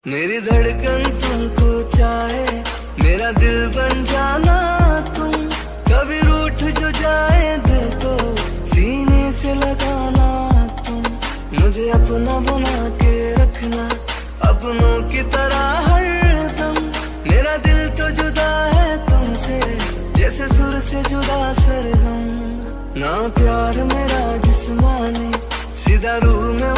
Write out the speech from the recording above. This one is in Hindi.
मेरी धड़कन तुमको चाहे, मेरा दिल बन जाना तुम। कभी रूठ जो जाए दिल तो सीने से लगाना तुम। मुझे अपना बना के रखना अपनों की तरह हरदम। मेरा दिल तो जुदा है तुमसे जैसे सुर से जुदा सरगम। ना प्यार मेरा जिस्मानी सीधा रूह में